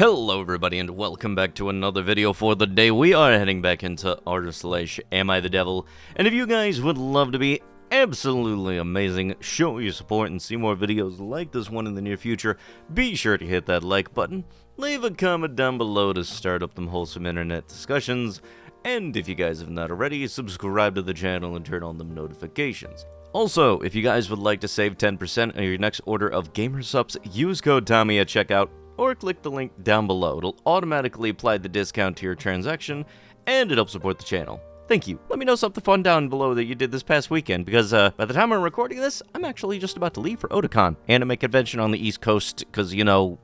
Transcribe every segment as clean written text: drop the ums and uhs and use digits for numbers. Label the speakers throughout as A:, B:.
A: Hello everybody and welcome back to another video for the day. We are heading back into r/AmITheDevil, and if you guys would love to be absolutely amazing, show your support and see more videos like this one in the near future, be sure to hit that like button, leave a comment down below to start up them wholesome internet discussions, and if you guys have not already, subscribe to the channel and turn on them notifications. Also, if you guys would like to save 10% on your next order of gamer subs, use code Tommy at checkout, or click the link down below. It'll automatically apply the discount to your transaction, and it'll support the channel. Thank you. Let me know something fun down below that you did this past weekend, because by the time I'm recording this, I'm actually just about to leave for Otakon, anime convention on the East Coast, because, you know,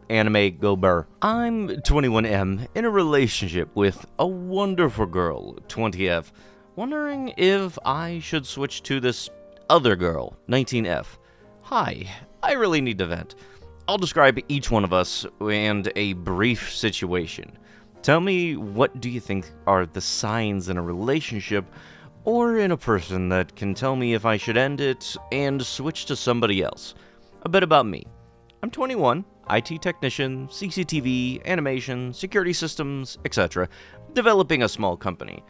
A: anime go burr. I'm 21M, in a relationship with a wonderful girl, 20F, wondering if I should switch to this other girl, 19F. Hi, I really need to vent. I'll describe each one of us and a brief situation. Tell me, what do you think are the signs in a relationship or in a person that can tell me if I should end it and switch to somebody else? A bit about me. I'm 21, IT technician, CCTV, animation, security systems, etc., developing a small company.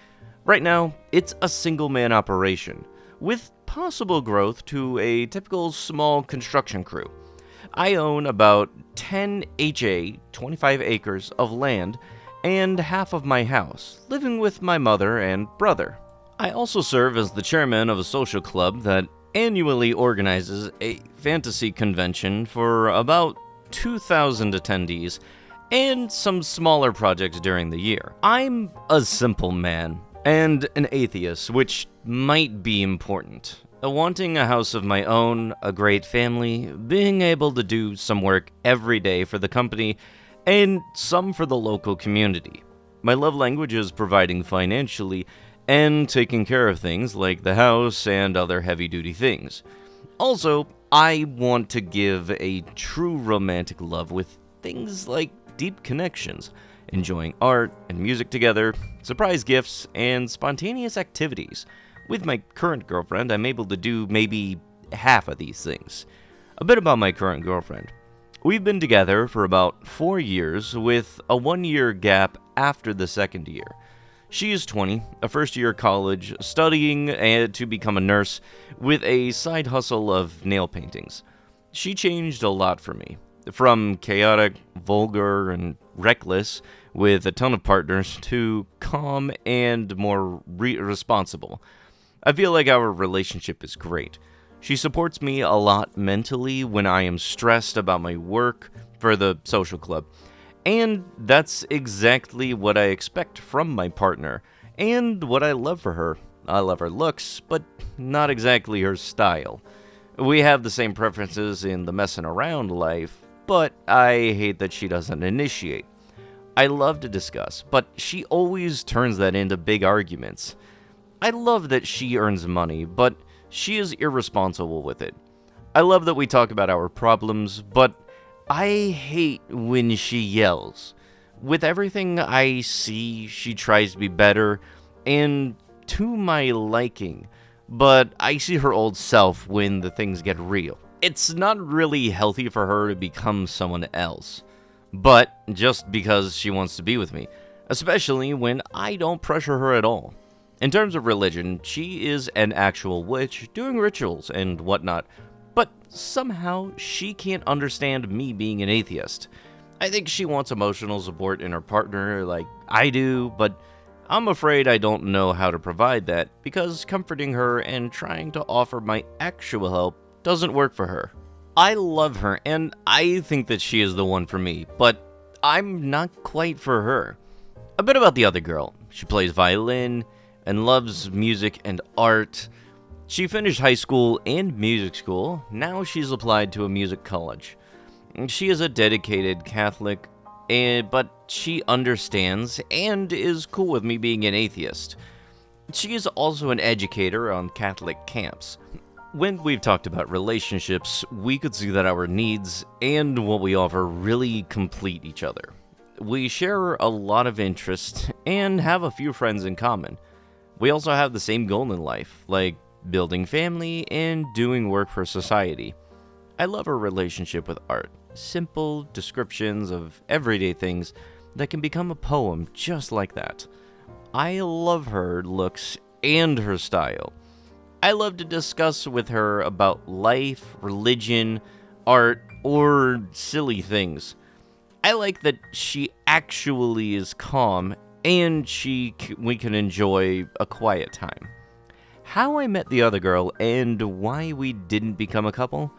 A: Right now, it's a single-man operation, with possible growth to a typical small construction crew. I own about 10 HA, 25 acres of land, and half of my house, living with my mother and brother. I also serve as the chairman of a social club that annually organizes a fantasy convention for about 2,000 attendees, and some smaller projects during the year. I'm a simple man, and an atheist, which might be important. Wanting a house of my own, a great family, being able to do some work every day for the company, and some for the local community. My love language is providing financially and taking care of things like the house and other heavy-duty things. Also, I want to give a true romantic love with things like deep connections, enjoying art and music together, surprise gifts, and spontaneous activities. With my current girlfriend, I'm able to do maybe half of these things. A bit about my current girlfriend. We've been together for about 4 years, with a 1-year gap after the second year. She is 20, a first-year college, studying to become a nurse, with a side hustle of nail paintings. She changed a lot for me. From chaotic, vulgar, and reckless, with a ton of partners, to calm and more responsible. I feel like our relationship is great. She supports me a lot mentally when I am stressed about my work for the social club. And that's exactly what I expect from my partner, and what I love for her. I love her looks, but not exactly her style. We have the same preferences in the messing around life, but I hate that she doesn't initiate. I love to discuss, but she always turns that into big arguments. I love that she earns money, but she is irresponsible with it. I love that we talk about our problems, but I hate when she yells. With everything I see, she tries to be better, and to my liking, but I see her old self when the things get real. It's not really healthy for her to become someone else, but just because she wants to be with me, especially when I don't pressure her at all. In terms of religion, she is an actual witch doing rituals and whatnot, but somehow she can't understand me being an atheist. I think she wants emotional support in her partner like I do, but I'm afraid I don't know how to provide that, because comforting her and trying to offer my actual help doesn't work for her. I love her, and I think that she is the one for me, but I'm not quite for her. A bit about the other girl. She plays violin and loves music and art. She finished high school and music school. Now she's applied to a music college. She is a dedicated Catholic, but she understands and is cool with me being an atheist. She is also an educator on Catholic camps. When we've talked about relationships, we could see that our needs and what we offer really complete each other. We share a lot of interests and have a few friends in common. We also have the same goal in life, like building family and doing work for society. I love our relationship with art. simple descriptions of everyday things that can become a poem just like that. I love her looks and her style. I love to discuss with her about life, religion, art, or silly things. I like that she actually is calm and we can enjoy a quiet time. How I met the other girl and why we didn't become a couple?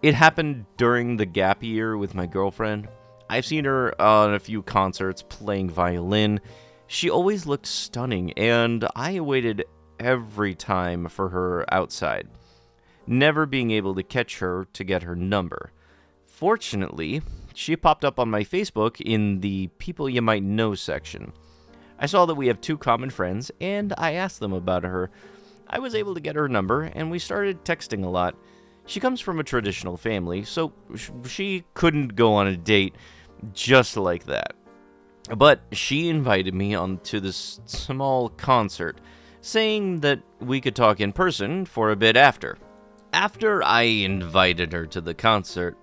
A: It happened during the gap year with my girlfriend. I've seen her on a few concerts playing violin. She always looked stunning, and I waited every time for her outside, never being able to catch her to get her number. Fortunately, she popped up on my Facebook in the People You Might Know section. I saw that we have 2 common friends, and I asked them about her. I was able to get her number, and we started texting a lot. She comes from a traditional family, so she couldn't go on a date just like that. But she invited me onto this small concert, saying that we could talk in person for a bit after. After I invited her to the concert,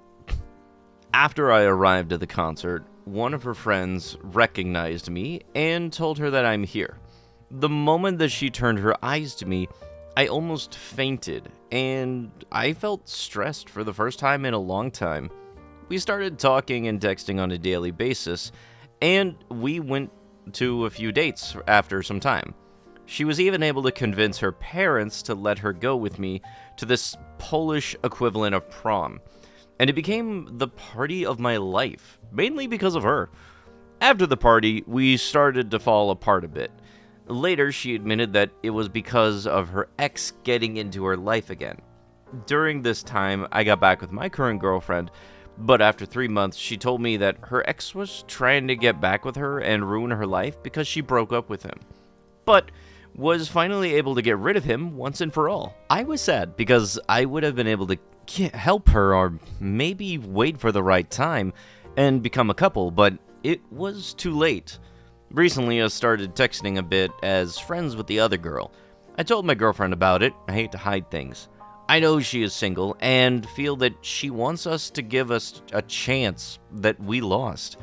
A: After I arrived at the concert, one of her friends recognized me and told her that I'm here. The moment that she turned her eyes to me, I almost fainted, and I felt stressed for the first time in a long time. We started talking and texting on a daily basis, and we went to a few dates after some time. She was even able to convince her parents to let her go with me to this Polish equivalent of prom, and it became the party of my life, mainly because of her. After the party, we started to fall apart a bit. Later, she admitted that it was because of her ex getting into her life again. During this time, I got back with my current girlfriend, but after 3 months, she told me that her ex was trying to get back with her and ruin her life because she broke up with him, but was finally able to get rid of him once and for all. I was sad because I would have been able to help her or maybe wait for the right time and become a couple, but it was too late. Recently, I started texting a bit as friends with the other girl. I told my girlfriend about it. I hate to hide things. I know she is single and feel that she wants us to give us a chance that we lost.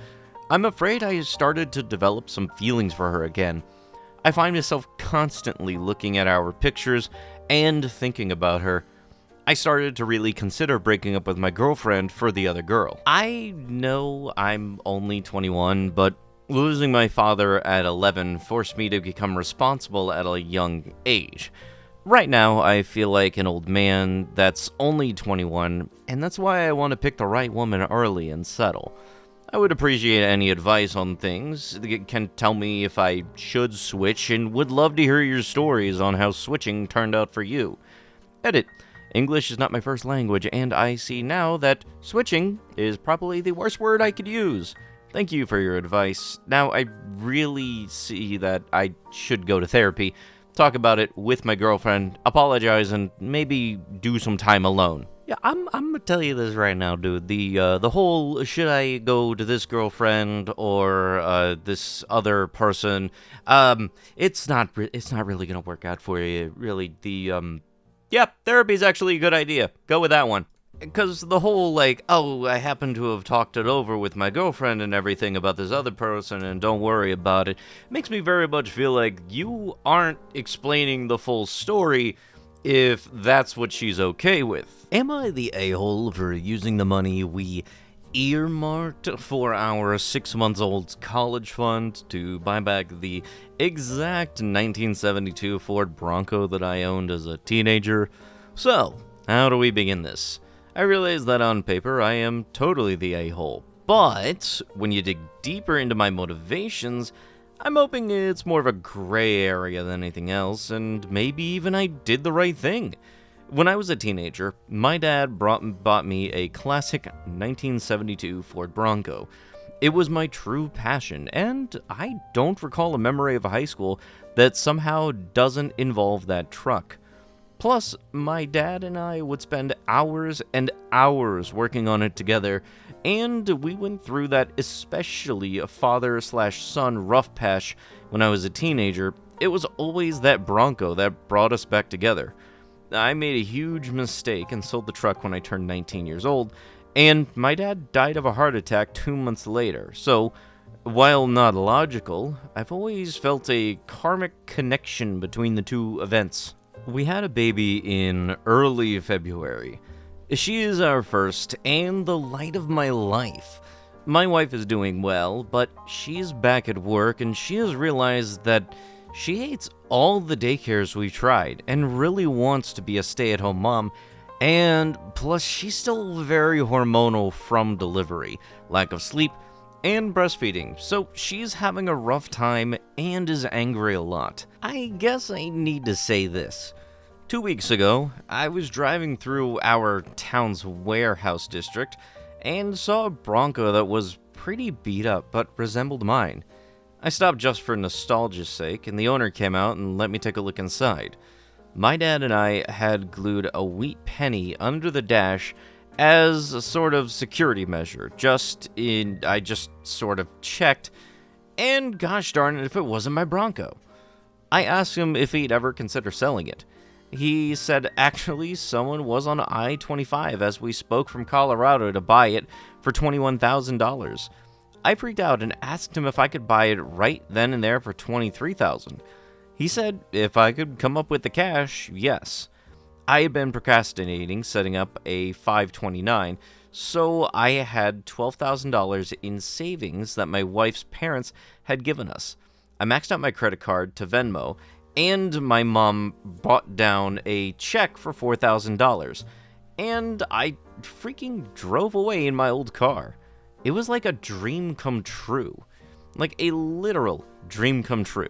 A: I'm afraid I started to develop some feelings for her again. I find myself constantly looking at our pictures and thinking about her. I started to really consider breaking up with my girlfriend for the other girl. I know I'm only 21, but losing my father at 11 forced me to become responsible at a young age. Right now, I feel like an old man that's only 21, and that's why I want to pick the right woman early and settle. I would appreciate any advice on things. You can tell me if I should switch, and would love to hear your stories on how switching turned out for you. Edit. English is not my first language, and I see now that switching is probably the worst word I could use. Thank you for your advice. Now, I really see that I should go to therapy, talk about it with my girlfriend, apologize, and maybe do some time alone. Yeah, I'm gonna tell you this right now, dude. The whole should I go to this girlfriend or this other person, it's not really gonna work out for you. Really, therapy's actually a good idea. Go with that one. Because the whole, I happen to have talked it over with my girlfriend and everything about this other person, and don't worry about it, makes me very much feel like you aren't explaining the full story if that's what she's okay with. Am I the a-hole for using the money we earmarked for our 6-month-old college fund to buy back the exact 1972 Ford Bronco that I owned as a teenager? So, how do we begin this? I realize that on paper I am totally the a-hole, but when you dig deeper into my motivations, I'm hoping it's more of a gray area than anything else, and maybe even I did the right thing. When I was a teenager, my dad bought me a classic 1972 Ford Bronco. It was my true passion, and I don't recall a memory of high school that somehow doesn't involve that truck. Plus, my dad and I would spend hours and hours working on it together, and we went through that especially a father/son rough patch when I was a teenager. It was always that Bronco that brought us back together. I made a huge mistake and sold the truck when I turned 19 years old, And my dad died of a heart attack 2 months later, so while not logical, I've always felt a karmic connection between the two events. We had a baby in early February. She is our first and the light of my life. My wife is doing well, but she's back at work and she has realized that she hates all the daycares we've tried and really wants to be a stay-at-home mom. And plus, she's still very hormonal from delivery, lack of sleep, and breastfeeding, so she's having a rough time and is angry a lot. I guess I need to say this. 2 weeks ago, I was driving through our town's warehouse district and saw a Bronco that was pretty beat up but resembled mine. I stopped just for nostalgia's sake, and the owner came out and let me take a look inside. My dad and I had glued a wheat penny under the dash as a sort of security measure. I just sort of checked, and gosh darn it if it wasn't my Bronco. I asked him if he'd ever consider selling it. He said actually someone was on I-25 as we spoke from Colorado to buy it for $21,000. I freaked out and asked him if I could buy it right then and there for $23,000. He said if I could come up with the cash, yes. I had been procrastinating setting up a 529, so I had $12,000 in savings that my wife's parents had given us. I maxed out my credit card to Venmo, and my mom brought down a check for $4,000, and I freaking drove away in my old car. It was like a dream come true. Like a literal dream come true.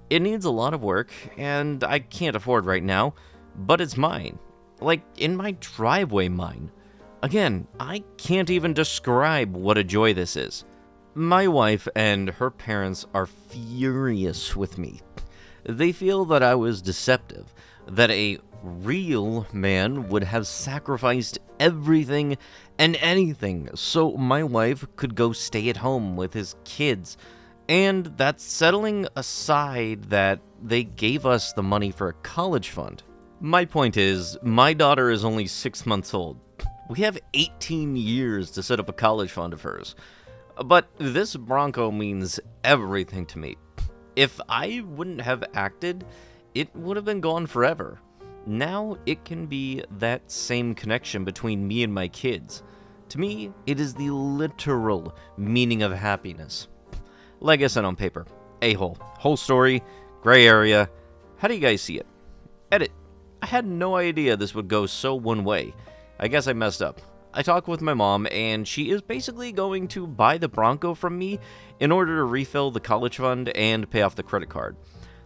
A: It needs a lot of work, and I can't afford right now, but it's mine. Like, in my driveway mine. Again, I can't even describe what a joy this is. My wife and her parents are furious with me. They feel that I was deceptive, that a real man would have sacrificed everything and anything so my wife could go stay at home with his kids. And that's settling aside that they gave us the money for a college fund. My point is, my daughter is only 6 months old. We have 18 years to set up a college fund of hers. But this Bronco means everything to me. If I wouldn't have acted, it would have been gone forever. Now it can be that same connection between me and my kids. To me, it is the literal meaning of happiness. Like I said on paper, a-hole, whole story, gray area. How do you guys see it? Edit. I had no idea this would go so one way. I guess I messed up. I talked with my mom, and she is basically going to buy the Bronco from me in order to refill the college fund and pay off the credit card.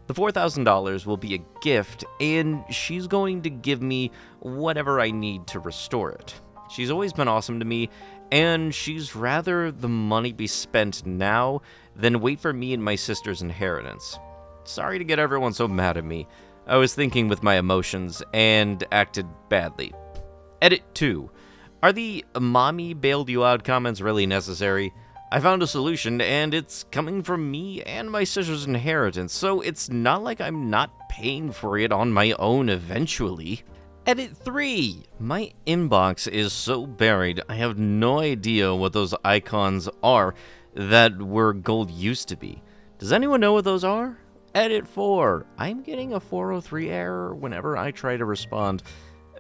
A: The $4,000 will be a gift, and she's going to give me whatever I need to restore it. She's always been awesome to me, and she's rather the money be spent now than wait for me and my sister's inheritance. Sorry to get everyone so mad at me. I was thinking with my emotions and acted badly. Edit 2. Are the "mommy bailed you out" comments really necessary? I found a solution, and it's coming from me and my sister's inheritance, so it's not like I'm not paying for it on my own eventually. Edit 3. My inbox is so buried, I have no idea what those icons are that were gold used to be. Does anyone know what those are? Edit 4. I'm getting a 403 error whenever I try to respond.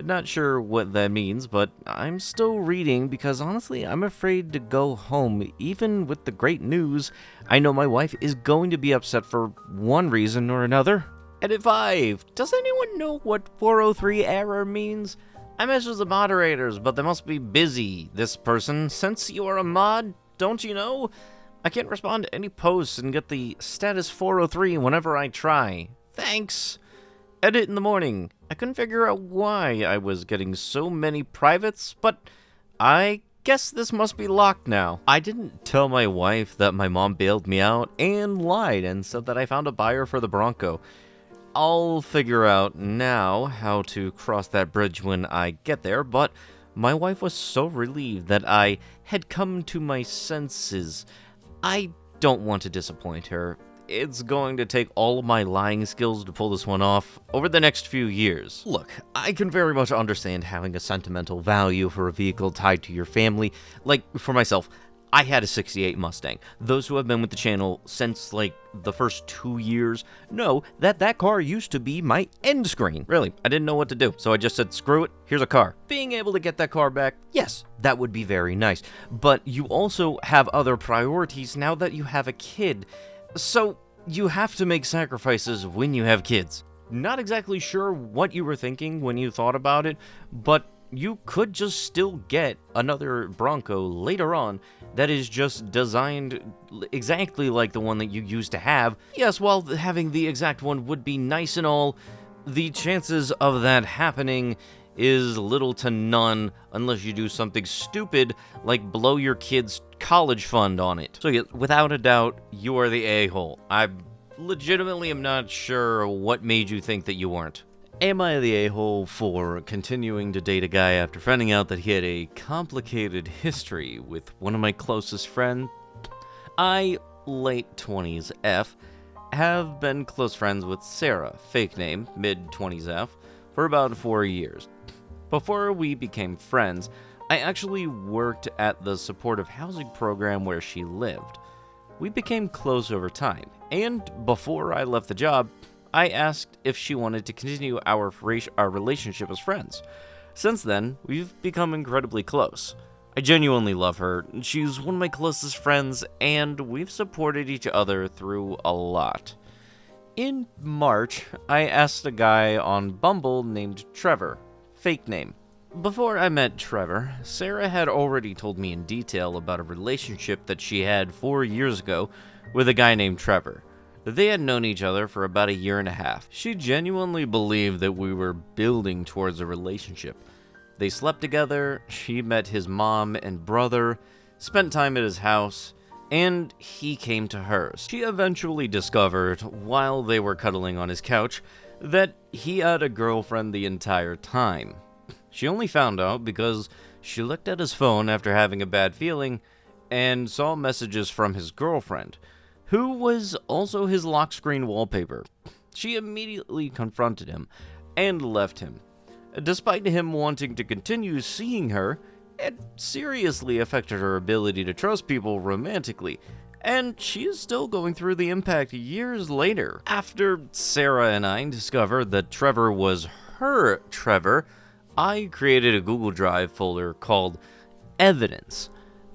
A: Not sure what that means, but I'm still reading because honestly, I'm afraid to go home. Even with the great news, I know my wife is going to be upset for one reason or another. Edit 5. Does anyone know what 403 error means? I messaged the moderators, but they must be busy. This person, since you are a mod, don't you know? I can't respond to any posts and get the status 403 whenever I try. Thanks. Edit in the morning. I couldn't figure out why I was getting so many privates, but I guess this must be locked now. I didn't tell my wife that my mom bailed me out and lied and said that I found a buyer for the Bronco. I'll figure out now how to cross that bridge when I get there, but my wife was so relieved that I had come to my senses. I don't want to disappoint her. it's going to take all of my lying skills to pull this one off over the next few years. Look, I can very much understand having a sentimental value for a vehicle tied to your family. Like, for myself, I had a 68 Mustang. Those who have been with the channel since, like, the first 2 years know that that car used to be my end screen. Really, I didn't know what to do, so I just said, screw it, here's a car. Being able to get that car back, yes, that would be very nice. But you also have other priorities now that you have a kid. So, you have to make sacrifices when you have kids. Not exactly sure what you were thinking when you thought about it, but you could just still get another Bronco later on that is just designed exactly like the one that you used to have. Yes, while having the exact one would be nice and all, the chances of that happening is little to none unless you do something stupid like blow your kid's college fund on it. So yeah, without a doubt, you are the a-hole. I legitimately am not sure what made you think that you weren't. Am I the a-hole for continuing to date a guy after finding out that he had a complicated history with one of my closest friends? I, late 20s F, have been close friends with Sarah, fake name, mid-20s F, for about 4 years. Before we became friends, I actually worked at the supportive housing program where she lived. We became close over time, and before I left the job, I asked if she wanted to continue our relationship as friends. Since then, we've become incredibly close. I genuinely love her, she's one of my closest friends, and we've supported each other through a lot. In March, I asked a guy on Bumble named Trevor, fake name. Before I met Trevor, Sarah had already told me in detail about a relationship that she had 4 years ago with a guy named Trevor. They had known each other for about 1.5 years. She genuinely believed that we were building towards a relationship. They slept together, she met his mom and brother, spent time at his house, and he came to hers. She eventually discovered, while they were cuddling on his couch, that he had a girlfriend the entire time. She only found out because she looked at his phone after having a bad feeling and saw messages from his girlfriend, who was also his lock screen wallpaper. She immediately confronted him and left him. Despite him wanting to continue seeing her, it seriously affected her ability to trust people romantically, and she is still going through the impact years later. After Sarah and I discovered that Trevor was her Trevor, I created a Google Drive folder called Evidence.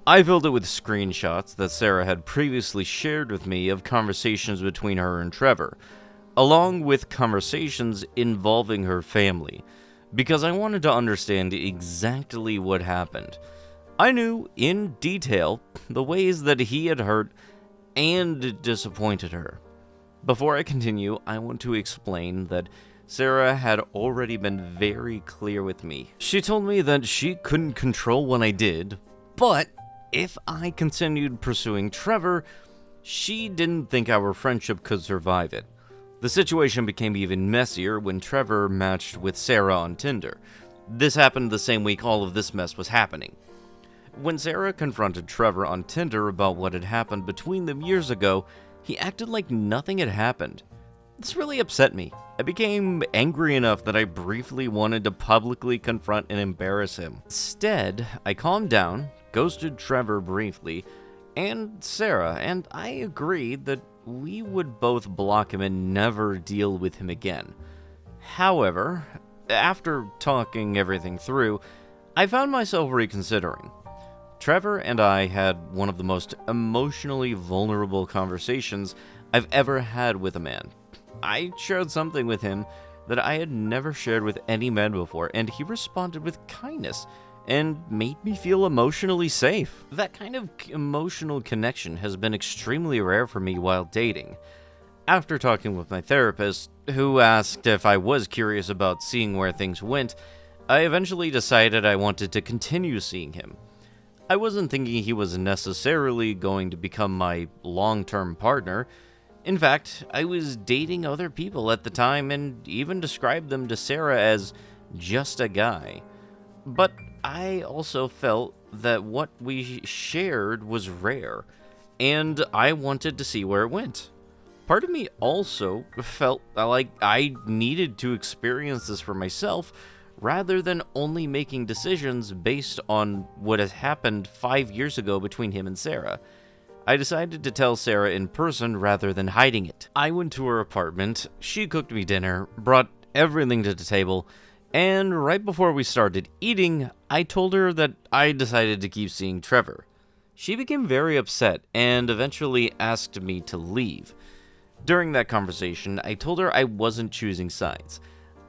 A: I filled it with screenshots that Sarah had previously shared with me of conversations between her and Trevor, along with conversations involving her family, because I wanted to understand exactly what happened. I knew in detail the ways that he had hurt and disappointed her. Before I continue, I want to explain that Sarah had already been very clear with me. She told me that she couldn't control what I did, but if I continued pursuing Trevor, she didn't think our friendship could survive it. The situation became even messier when Trevor matched with Sarah on Tinder. This happened the same week all of this mess was happening. When Sarah confronted Trevor on Tinder about what had happened between them years ago, he acted like nothing had happened. This really upset me. I became angry enough that I briefly wanted to publicly confront and embarrass him. Instead, I calmed down, ghosted Trevor briefly, and Sarah, and I agreed that we would both block him and never deal with him again. However, after talking everything through, I found myself reconsidering. Trevor and I had one of the most emotionally vulnerable conversations I've ever had with a man. I shared something with him that I had never shared with any man before, and he responded with kindness and made me feel emotionally safe. That kind of emotional connection has been extremely rare for me while dating. After talking with my therapist, who asked if I was curious about seeing where things went, I eventually decided I wanted to continue seeing him. I wasn't thinking he was necessarily going to become my long-term partner. In fact, I was dating other people at the time and even described them to Sarah as just a guy. But I also felt that what we shared was rare, and I wanted to see where it went. part of me also felt like I needed to experience this for myself rather than only making decisions based on what has happened 5 years ago between him and Sarah. I decided to tell Sarah in person rather than hiding it. I went to her apartment, she cooked me dinner, brought everything to the table, and right before we started eating, I told her that I decided to keep seeing Trevor. She became very upset and eventually asked me to leave. During that conversation, I told her I wasn't choosing sides.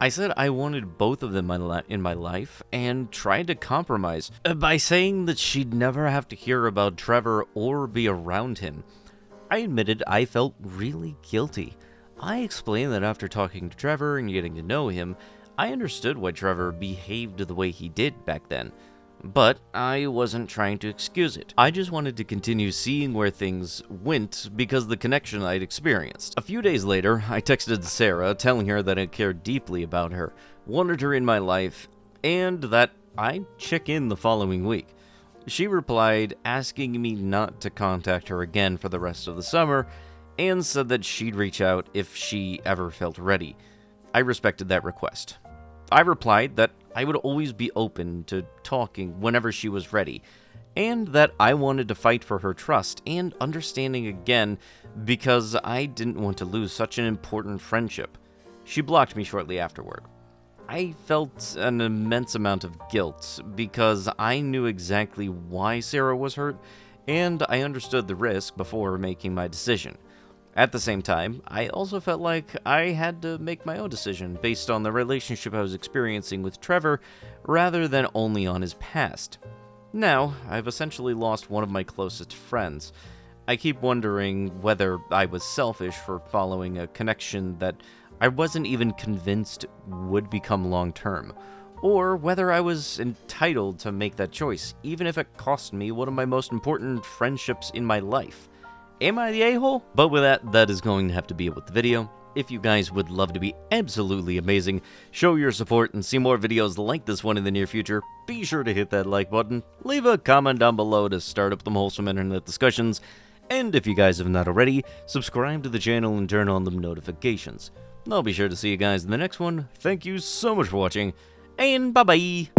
A: I said I wanted both of them in my life and tried to compromise by saying that she'd never have to hear about Trevor or be around him. I admitted I felt really guilty. I explained that after talking to Trevor and getting to know him, I understood why Trevor behaved the way he did back then, but I wasn't trying to excuse it. I just wanted to continue seeing where things went because of the connection I'd experienced. A few days later, I texted Sarah telling her that I cared deeply about her, wanted her in my life, and that I'd check in the following week. She replied asking me not to contact her again for the rest of the summer, and said that she'd reach out if she ever felt ready. I respected that request. I replied that I would always be open to talking whenever she was ready, and that I wanted to fight for her trust and understanding again because I didn't want to lose such an important friendship. She blocked me shortly afterward. I felt an immense amount of guilt because I knew exactly why Sarah was hurt, and I understood the risk before making my decision. At the same time, I also felt like I had to make my own decision based on the relationship I was experiencing with Trevor rather than only on his past. Now, I've essentially lost one of my closest friends. I keep wondering whether I was selfish for following a connection that I wasn't even convinced would become long-term, or whether I was entitled to make that choice, even if it cost me one of my most important friendships in my life. Am I the a-hole? But with that is going to have to be it with the video. If you guys would love to be absolutely amazing, show your support, and see more videos like this one in the near future, be sure to hit that like button, leave a comment down below to start up some wholesome internet discussions, and if you guys have not already, subscribe to the channel and turn on the notifications. I'll be sure to see you guys in the next one. Thank you so much for watching, and bye-bye!